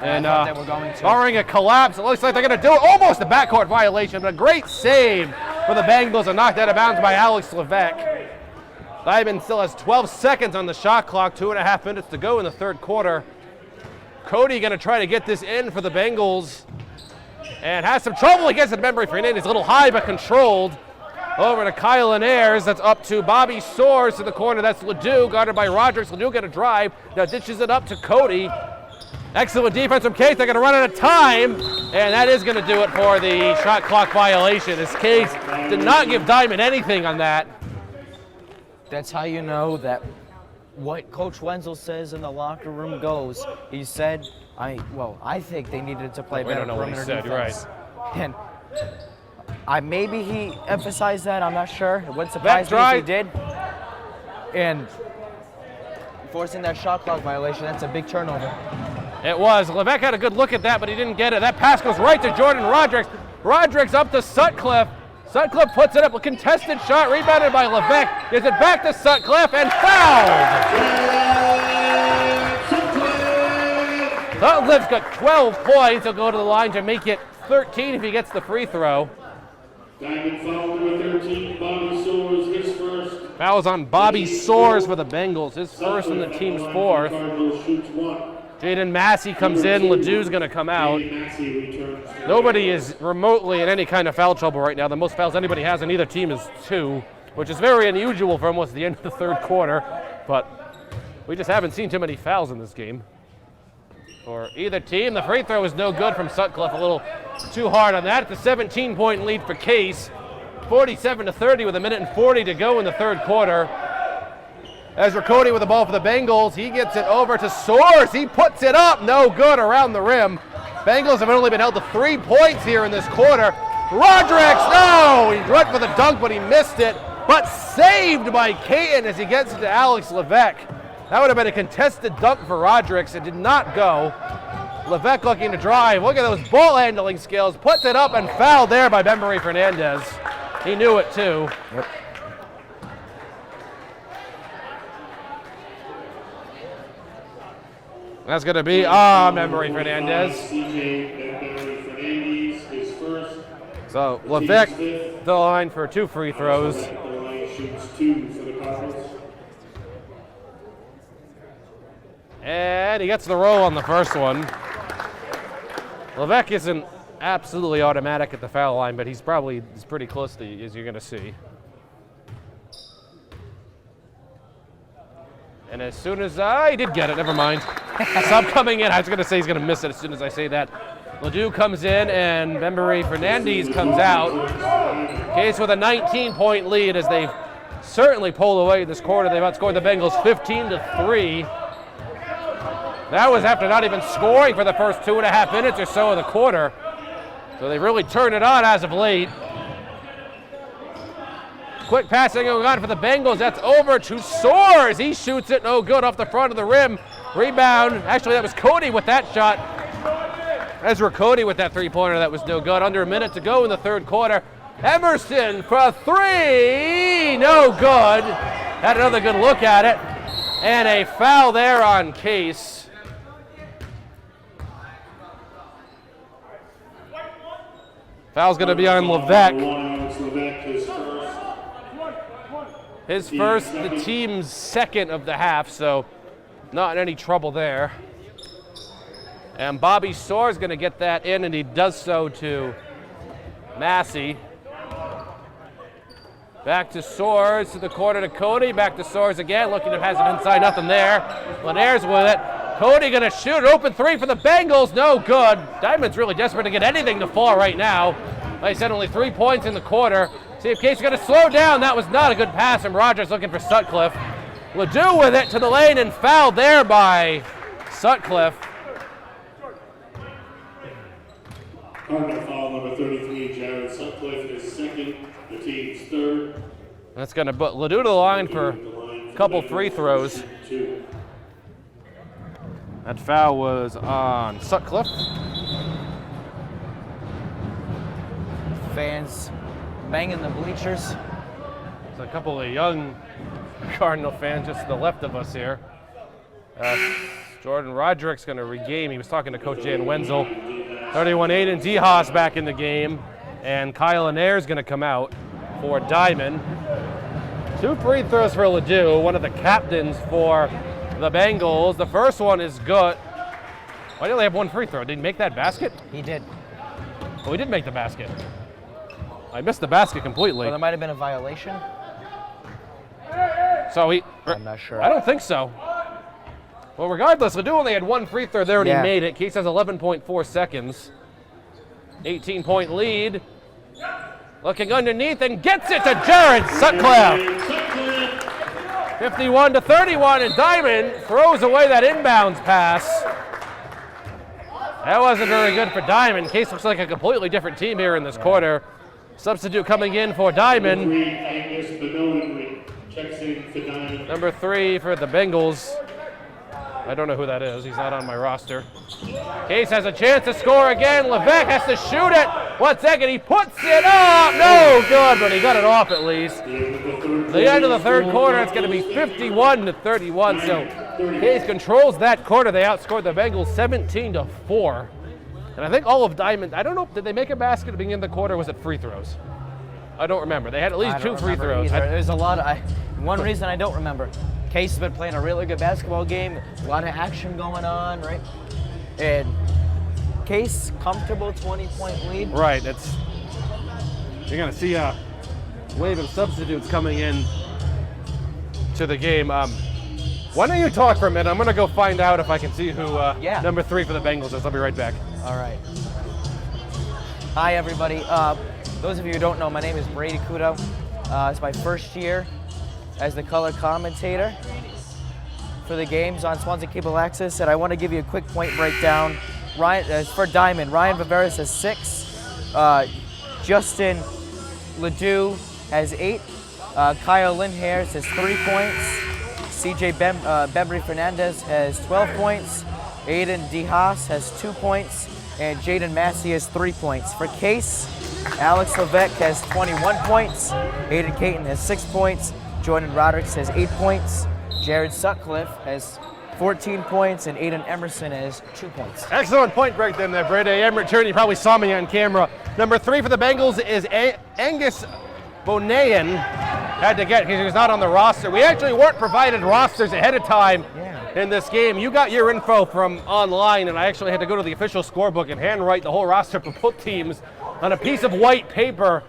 And
I thought they were going to.
Barring a collapse, it looks like they're going to do it. Almost a backcourt violation, but a great save for the Bengals and knocked out of bounds by Alex Levesque. Diman still has 12 seconds on the shot clock, 2.5 minutes to go in the third quarter. Cody going to try to get this in for the Bengals. And has some trouble against it. Bembury Fernandez, a little high but controlled. Over to Kyle Ayres. That's up to Bobby Soares to the corner. That's Ledoux, guarded by Rogers. Ledoux got a drive. Now ditches it up to Cody. Excellent defense from Case. They're going to run out of time. And that is going to do it for the shot clock violation. As Case did not give Diman anything on that.
That's how you know that what Coach Wenzel says in the locker room goes. He said, I think they needed to play better perimeter defense.
Right.
And maybe he emphasized that. I'm not sure. It wouldn't surprise me if he did. And forcing that shot clock violation, that's a big turnover.
It was. Levesque had a good look at that, but he didn't get it. That pass goes right to Jordan Rodrigues. Rodrigues up to Sutcliffe. Sutcliffe puts it up. A contested shot rebounded by Levesque. Gives it back to Sutcliffe and fouled. Sutcliffe's got 12 points. He'll go to the line to make it 13 if he gets the free throw.
Diman fouled number 13, Bobby Soares, his first.
Foul's on Bobby Soares for the Bengals, his first and the team's fourth. Jaden Massey comes in. Ledoux's going to come out. Nobody is remotely in any kind of foul trouble right now. The most fouls anybody has on either team is 2, which is very unusual for almost the end of the third quarter. But we just haven't seen too many fouls in this game for either team. The free throw is no good from Sutcliffe. A little too hard on that. It's a 17-point lead for Case. 47-30 with 1:40 to go in the third quarter. Ezra Cody with the ball for the Bengals. He gets it over to Soares. He puts it up. No good around the rim. Bengals have only been held to 3 points here in this quarter. Rodrigues, no! He went for the dunk, but he missed it. But saved by Caton as he gets it to Alex Levesque. That would have been a contested dunk for Rodrigues. It did not go. Levesque looking to drive. Look at those ball handling skills. Puts it up and fouled there by Ben-Marie Fernandez. He knew it too.
Yep.
That's going to be Ben-Marie Fernandez. So Levesque, the line for 2 free throws. And he gets the roll on the first one. Levesque isn't absolutely automatic at the foul line, but he's pretty close to, as you're going to see. And as soon as he did get it, never mind. Sub coming in. I was going to say he's going to miss it as soon as I say that. Ledoux comes in and Ben-Marie Fernandez comes out. Case with a 19-point lead as they've certainly pulled away this quarter. They've outscored the Bengals 15-3. That was after not even scoring for the first 2.5 minutes or so of the quarter. So they've really turned it on as of late. Quick passing going on for the Bengals. That's over to Soares. He shoots it no good off the front of the rim. Rebound. Actually, that was Cody with that shot. Ezra Cody with that three-pointer. That was no good. Under a minute to go in the third quarter. Emerson for 3. No good. Had another good look at it. And a foul there on Case. Foul's going to be on Levesque. His first, the team's second of the half, so not in any trouble there. And Bobby Soares going to get that in, and he does so to Massey. Back to Soares, to the corner to Cody. Back to Soares again, looking to pass it inside, nothing there. Lanaire's with it. Cody going to shoot an open 3 for the Bengals, no good. Diamond's really desperate to get anything to fall right now. Like I said, only 3 points in the quarter. See if Case is going to slow down. That was not a good pass from Rogers looking for Sutcliffe. Ledoux with it to the lane and fouled there by Sutcliffe.
Cardinal foul number 33, Jared Sutcliffe is second, the team's third.
That's going to put Ledoux to the line for a couple free throws. That foul was on Sutcliffe.
Fans banging the bleachers.
There's a couple of young Cardinal fans just to the left of us here. Jordan Roderick's going to regame. He was talking to Coach Jan Wenzel. 31 Aiden DeHaas back in the game. And Kyle Lanaire's going to come out for Diamond. 2 free throws for Ledoux, one of the captains for the Bengals. The first one is good. Why did they have 1 free throw? Did he make that basket?
He did.
Oh, he did make the basket. I missed the basket completely.
Well, there might have been a violation.
So
I'm not sure.
I don't think so. Well, regardless, Ledoux only had 1 free throw there and he made it. Case has 11.4 seconds. 18-point lead. Looking underneath and gets it to Jared Sutcliffe. 51-31, and Diamond throws away that inbounds pass. That wasn't very good for Diamond. Case looks like a completely different team here in this quarter. Substitute coming in for Diamond. Number 3 for the Bengals. I don't know who that is. He's not on my roster. Case has a chance to score again. Levesque has to shoot it. 1 second. He puts it up. No good, but he got it off at least. The end of the third quarter, it's going to be 51-31. So Case controls that quarter. They outscored the Bengals 17-4. And I think all of Diamond, I don't know, did they make a basket at the beginning of the quarter? Or was it free throws? I don't remember. They had at least 2 free throws.
There's a lot of, one reason I don't remember. Case has been playing a really good basketball game. A lot of action going on, right? And Case, comfortable 20-point lead.
Right. You're going to see a wave of substitutes coming in to the game. Why don't you talk for a minute? I'm going to go find out if I can see who number 3 for the Bengals is. I'll be right back.
All right. Hi, everybody. Those of you who don't know, my name is Brady Kudo. It's my first year as the color commentator for the games on Swansea Cable Access, and I want to give you a quick point breakdown. For Diamond, Ryan Viveris has 6. Justin Ledoux has 8. Kyle Lindhairs has 3 points. CJ Bembry Fernandez has 12 points. Aiden DeHaas has 2 points. And Jaden Massey has 3 points. For Case, Alex Levesque has 21 points. Aiden Caton has 6 points. Jordan Rodericks has 8 points. Jared Sutcliffe has 14 points, and Aiden Emerson has 2 points.
Excellent point break there, Brady. I'm returning. You probably saw me on camera. Number 3 for the Bengals is Angus Monahan. Had to get, because he was not on the roster. We actually weren't provided rosters ahead of time in this game. You got your info from online, and I actually had to go to the official scorebook and handwrite the whole roster for both teams on a piece of white paper,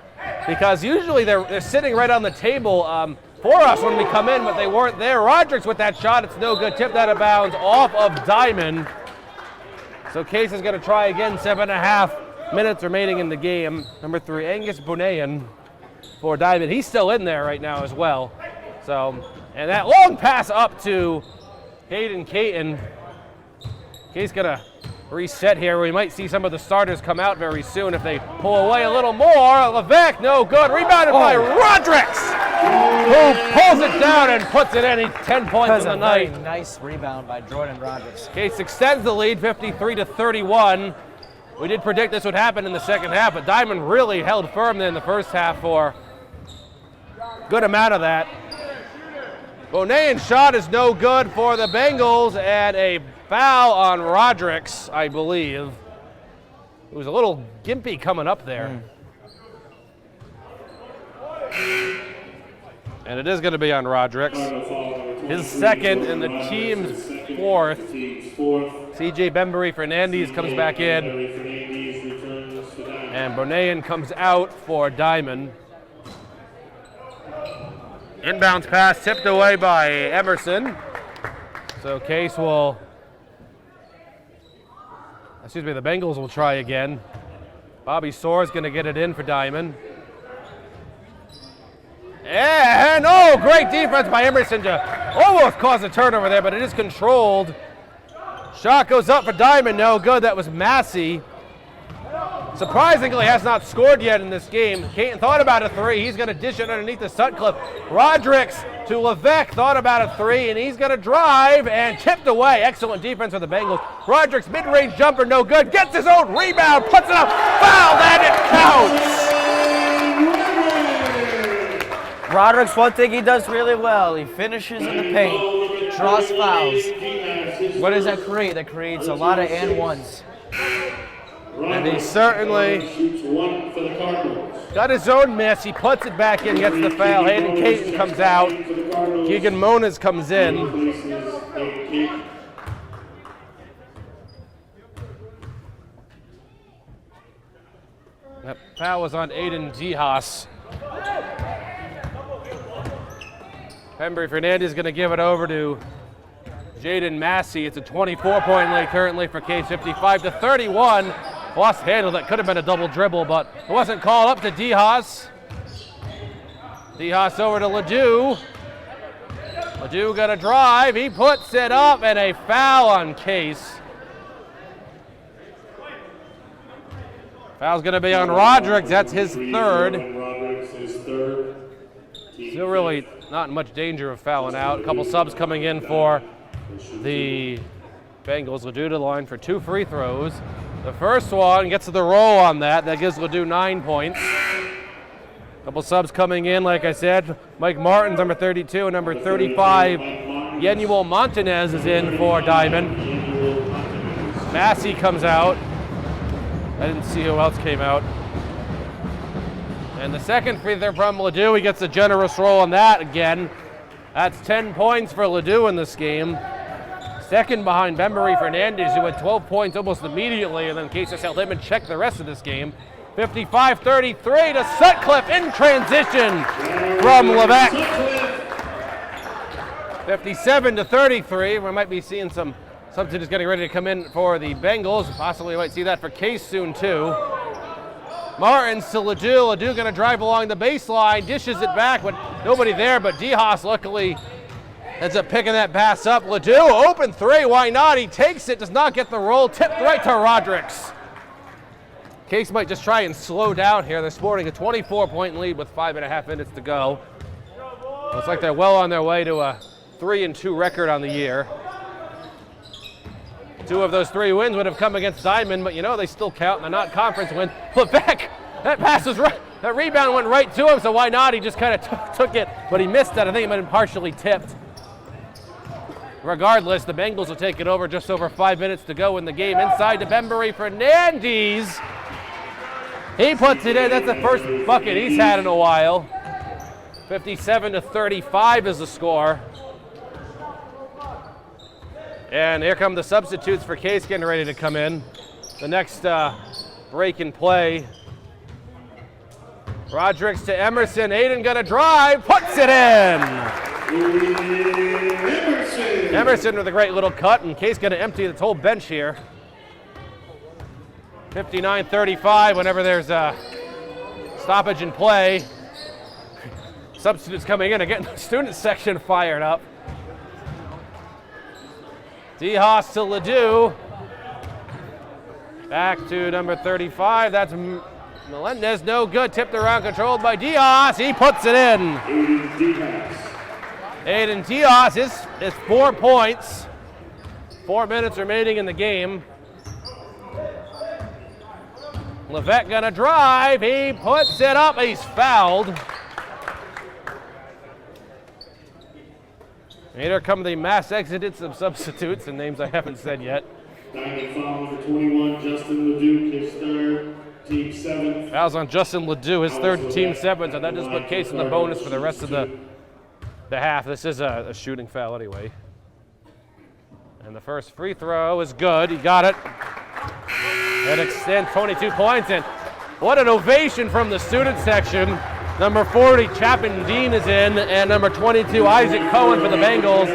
because usually they're sitting right on the table for us when we come in, but they weren't there. Roderick's with that shot. It's no good. Tipped out of bounds off of Diamond. So Case is going to try again. 7.5 minutes remaining in the game. Number 3, Angus Monahan for Diamond. He's still in there right now as well. So, and that long pass up to Hayden Caton. Case going to reset here. We might see some of the starters come out very soon if they pull away a little more. Levesque, no good. Rebounded by Rodericks, who pulls it down and puts it in. 10 points in the night.
Very nice rebound by Jordan Rodericks.
Case extends the lead, 53-31. We did predict this would happen in the second half, but Diamond really held firm there in the first half for a good amount of that. Monahan's shot is no good for the Bengals, and a foul on Rodericks, I believe. It was a little gimpy coming up there. And it is going to be on Rodericks. His second and the team's 4th. CJ Bembry Fernandez comes back in. And Monahan comes out for Diamond. Inbounds pass tipped away by Emerson. So Case will, the Bengals will try again. Bobby Soare's going to get it in for Diamond. And, great defense by Emerson to almost cause a turnover there, but it is controlled. Shot goes up for Diamond, no good. That was Massey. Surprisingly, has not scored yet in this game. Caton thought about a 3. He's going to dish it underneath the Sutcliffe. Rodericks to Levesque, thought about a 3, and he's going to drive and tipped away. Excellent defense for the Bengals. Rodericks mid-range jumper, no good. Gets his own rebound, puts it up, foul, and it counts.
Rodericks, one thing he does really well, he finishes in the paint, draws fouls. What does that create? That creates a lot of and ones.
And he certainly got his own miss. He puts it back in, gets the foul. Hayden Caton comes out. Keegan Moniz comes in. That foul was on Aiden DeHaas. Bembry Fernandez is going to give it over to Jaden Massey. It's a 24-point lead currently for Case, 55-31. Lost handle. That could have been a double dribble, but it wasn't called. Up to DeHaas. DeHaas over to Ledoux. Ledoux got a drive. He puts it up, and a foul on Case. Foul's going to be on Rodericks. That's his 3rd. Still really not in much danger of fouling out. A couple subs coming in for the Bengals. Ledoux to the line for 2 free throws. The first one gets to the roll on that. That gives Ledoux 9 points. Couple subs coming in, like I said. Mike Martins, number 32, and number 35, Yenuel Montanez is in for Diamond. Massey comes out. I didn't see who else came out. And the second free throw from Ledoux, he gets a generous roll on that again. That's 10 points for Ledoux in this game. Second behind Bembry Fernandez, who had 12 points almost immediately, and then Case just held him and checked the rest of this game. 55-33 to Sutcliffe in transition from Levesque. 57-33. We might be seeing some substitutes getting ready to come in for the Bengals. Possibly might see that for Case soon too. Martins to Ledoux. Ledoux gonna drive along the baseline, dishes it back, but nobody there, but DeHaas luckily ends up picking that pass up. Ledoux, open three, why not? He takes it, does not get the roll, tipped right to Rodricks. Case might just try and slow down here. They're sporting a 24-point lead with 5.5 minutes to go. Looks like they're well on their way to a 3-2 record on the year. 2 of those 3 wins would have come against Diamond, but you know they still count in the not-conference win. Levesque, that pass was right, that rebound went right to him, so why not? He just kind of took it, but he missed it. I think it might have been partially tipped. Regardless, the Bengals will take it over, just over 5 minutes to go in the game. Inside to Bembury Fernandez. He puts it in. That's the first bucket he's had in a while. 57-35 is the score. And here come the substitutes for Case getting ready to come in. The next break in play. Rodricks to Emerson. Aiden gonna drive, puts it in. Emerson with a great little cut, and Case gonna empty the whole bench here. 59-35 whenever there's a stoppage in play. Substitutes coming in and getting the student section fired up. DeHaas to Ledoux. Back to number 35. That's Melendez, no good. Tipped around, controlled by DeHaas. He puts it in. Aiden DeHaas is 4 points. 4 minutes remaining in the game. Levesque gonna drive. He puts it up. He's fouled. And here come the mass exodus of substitutes and names I haven't said yet.
Diamond foul number 21, Justin Ledoux, his third, team 7.
Fouls on Justin Ledoux, his third, team 7, so that just put Case in the bonus for the rest of the half. This is a shooting foul anyway. And the first free throw is good. He got it. That extends 22 points, and what an ovation from the student section. Number 40, Chapin Dean is in, and number 22, Isaac Cohen for the Bengals.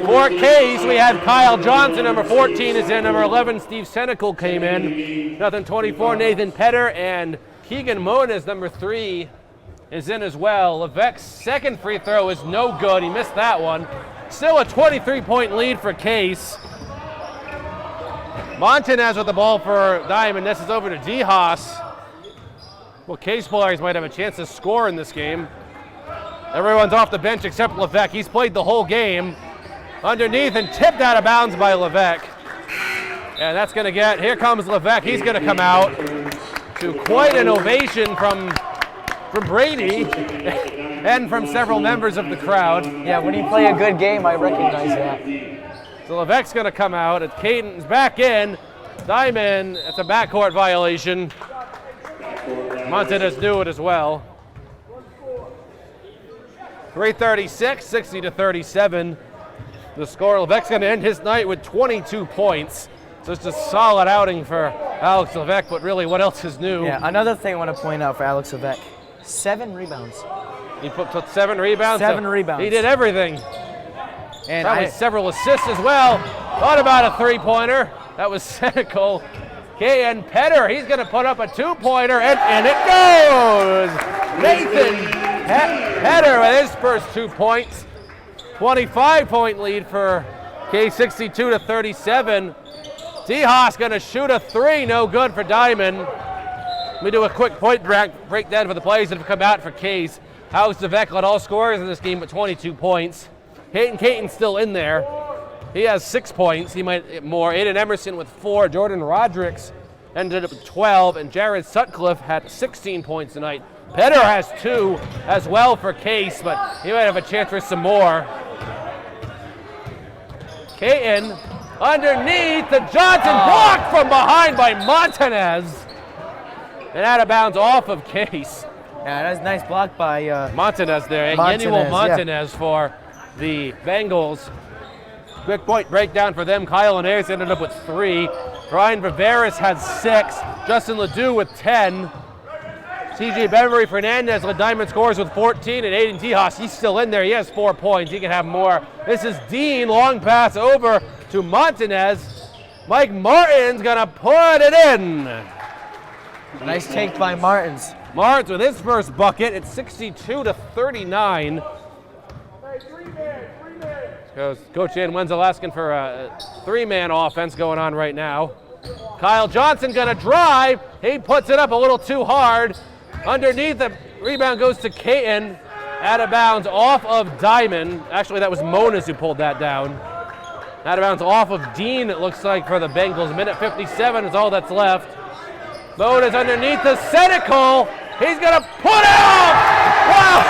For Case, we had Kyle Johnson, number 14 is in, number 11, Steve Senecal came in. Nothing 24, Nathan Petter, and Keegan Moniz, number 3, is in as well. Levesque's second free throw is no good. He missed that one. Still a 23-point lead for Case. Montanez with the ball for Diamond. This is over to DeHaas. Well, Case players might have a chance to score in this game. Everyone's off the bench except Levesque. He's played the whole game. Underneath and tipped out of bounds by Levesque. And that's going to get, here comes Levesque. He's going to come out to quite an ovation from Brady and from several members of the crowd.
Yeah, when you play a good game, I recognize that.
So Levesque's going to come out. It's Caden's back in. Diamond, it's a backcourt violation. Montanez knew it as well. 3:36, 60-37. The score. Levesque's going to end his night with 22 points. So it's a solid outing for Alex Levesque, but really, what else is new?
Yeah, another thing I want to point out for Alex Levesque, 7 rebounds.
He put 7 rebounds.
7 rebounds.
He did everything.
And
probably several assists as well. Thought about a 3-pointer. That was Senecal. And Petter, he's going to put up a 2-pointer, and it goes! Nathan Petter with his first 2 points. 25-point lead for K, 62-37. DeHaas going to shoot a 3, no good for Diamond. Let me do a quick point breakdown for the players that have come out for Case. Alex Levesque led all scorers in this game with 22 points. Hayden Caton's still in there. He has 6 points. He might get more. Aiden Emerson with 4. Jordan Rodricks ended up with 12. And Jared Sutcliffe had 16 points tonight. Petter has 2 as well for Case, but he might have a chance for some more. Caton underneath the Johnson, blocked from behind by Montanez. And out of bounds off of Case.
Yeah, that's a nice block by
Montanez there. Yanuel Montanez for the Bengals. Quick point breakdown for them. Kyle and Ayers ended up with 3. Ryan Viveris had 6. Justin Ledoux with 10. CJ Bembury Fernandez led Diamond scores with 14. And Aiden DeHaas, he's still in there. He has 4 points. He can have more. This is Dean. Long pass over to Montanez. Mike Martin's going to put it in.
Nice take by Martins.
Martins with his first bucket. It's 62-39. Coach Ann Wenzel asking for a 3-man offense going on right now. Kyle Johnson gonna drive. He puts it up a little too hard. Underneath, the rebound goes to Caton. Out of bounds off of Diamond. Actually, that was Monas who pulled that down. Out of bounds off of Dean, it looks like, for the Bengals. Minute 57 is all that's left. Monas underneath the Senecal. He's gonna put it off! Wow!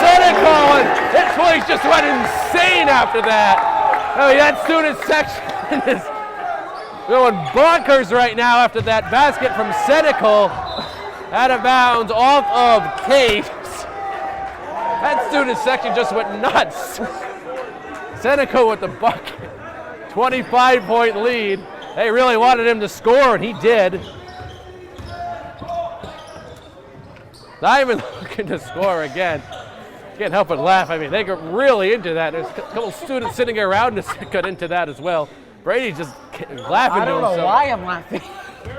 Senecal, this place just went insane after that. I mean, that student section is going bonkers right now after that basket from Senecal. Out of bounds off of Case. That student section just went nuts. Senecal with the bucket. 25-point lead. They really wanted him to score, and he did. Diamond looking to score again. Can't help but laugh. I mean, they got really into that. There's a couple students sitting around us that got into that as well. Brady's just laughing.
I don't
to himself.
know why I'm laughing.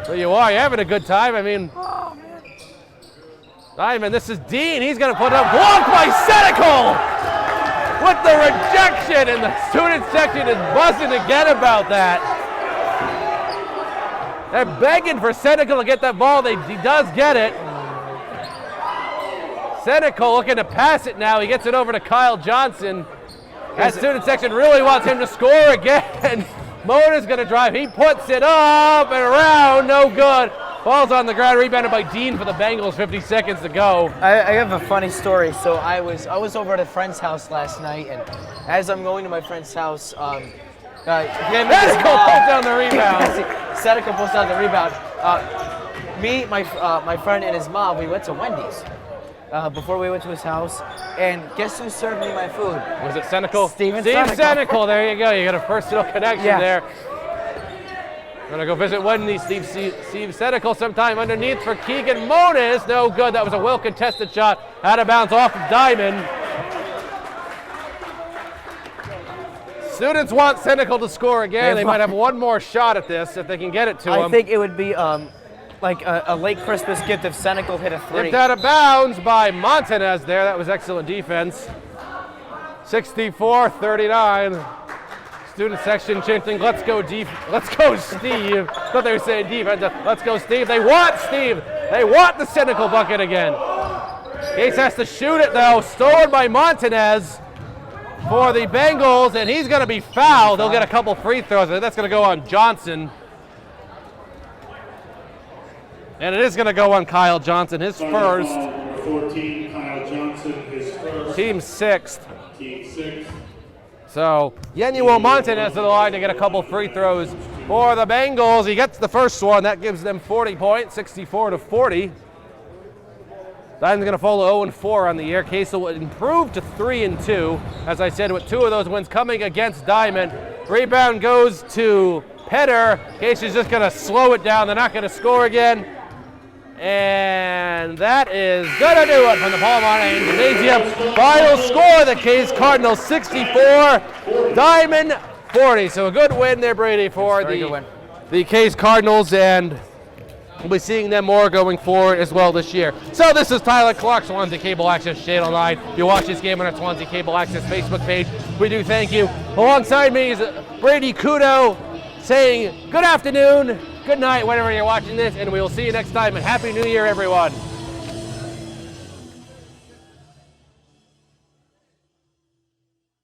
Well, you are. You're having a good time. I mean, Diamond, this is Dean. He's going to put it up. Blocked by Senecal with the rejection, and the student section is buzzing again about that. They're begging for Senecal to get that ball. He does get it. Senecal looking to pass it now. He gets it over to Kyle Johnson. That student section really wants him to score again. Mona's going to drive. He puts it up and around. No good. Ball's on the ground. Rebounded by Dean for the Bengals. 50 seconds to go.
I have a funny story. So I was over at a friend's house last night, and as I'm going to my friend's house,
Senecal pulls down the rebound.
Senecal pulls down the rebound. Me, my friend, and his mom, we went to Wendy's before we went to his house, and guess who served me my food?
Was it Senecal?
Steve
Senecal. There you go. You got a personal connection there. Gonna go visit Wendy's. Steve Senecal sometime underneath for Keegan Monas. No good. That was a well-contested shot. Out of bounds off of Diamond. Students want Senecal to score again. They might have one more shot at this if they can get it to him.
I think it would be like a late Christmas gift if Senecal hit a 3.
Tipped out of bounds by Montanez there. That was excellent defense. 64-39. Student section chanting, let's go Steve. I thought they were saying defense. Let's go Steve. They want Steve. They want the Senecal bucket again. Case has to shoot it though. Stolen by Montanez for the Bengals, and he's going to be fouled. They'll get a couple free throws. That's going to go on Johnson. And it is going to go on Kyle Johnson, his first.
Number 14, Kyle Johnson, his first.
Team sixth.
Team sixth.
So, Yenuo Montanez to the line to get a couple free throws for the Bengals. He gets the first one. That gives them 40 points, 64-40. Diamond's going to follow 0-4 on the year. Case will improve to 3-2. As I said, with 2 of those wins coming against Diamond. Rebound goes to Petter. Case is just going to slow it down. They're not going to score again. And that is going to do it from the Paul Monahan Gymnasium. Final score, the Case Cardinals 64, Diamond 40. So a good win there, Brady, for the Case Cardinals, and we'll be seeing them more going forward as well this year. So this is Tyler Clark, Swansea Cable Access Channel 9. You watch this game on our Swansea Cable Access Facebook page. We do thank you. Alongside me is Brady Kudo saying good afternoon, good night, whenever you're watching this, and we will see you next time, and Happy New Year, everyone.